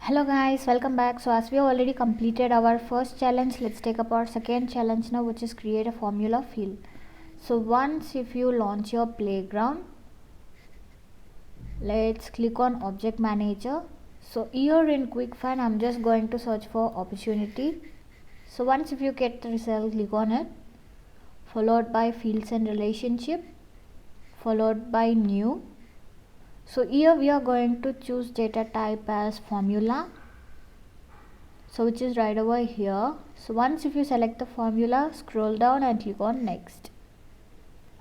Hello guys, welcome back. So as we already completed our first challenge, let's take up our second challenge now, which is create a formula field. So once if you launch your playground, let's click on object manager. So here in quick find I'm just going to search for opportunity. So once if you get the result, click on it, followed by fields and relationship, followed by new. So here we are going to choose data type as formula, so which is right over here. So once if you select the formula, scroll down and click on next.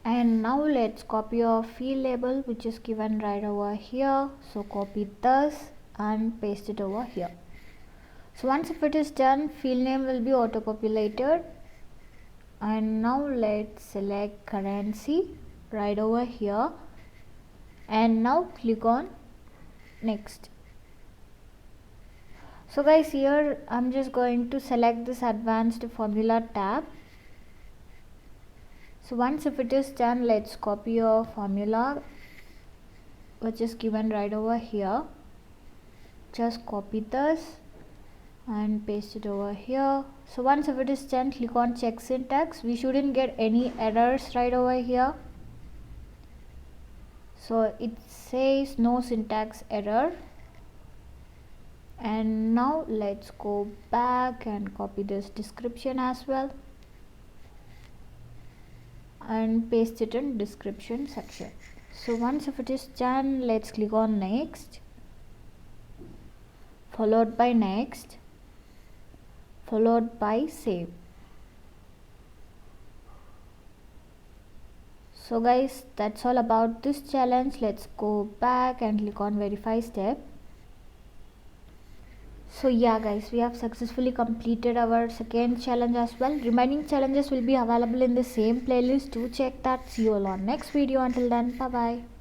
And now let's copy our field label, which is given right over here. So copy this and paste it over here. So once if it is done, field name will be auto populated. And now let's select currency right over here, and now click on next. So guys, here I'm just going to select this advanced formula tab. So once if it is done, let's copy your formula, which is given right over here. Just copy this and paste it over here. So once if it is done, click on check syntax. We shouldn't get any errors right over here. So it says no syntax error. And now let's go back and copy this description as well and paste it in description section. So once if it is done, let's click on next, followed by next, followed by save. So guys, that's all about this challenge. Let's go back and click on verify step. So yeah guys, we have successfully completed our second challenge as well. Remaining challenges will be available in the same playlist. Do check that. See you all on next video. Until then, bye bye.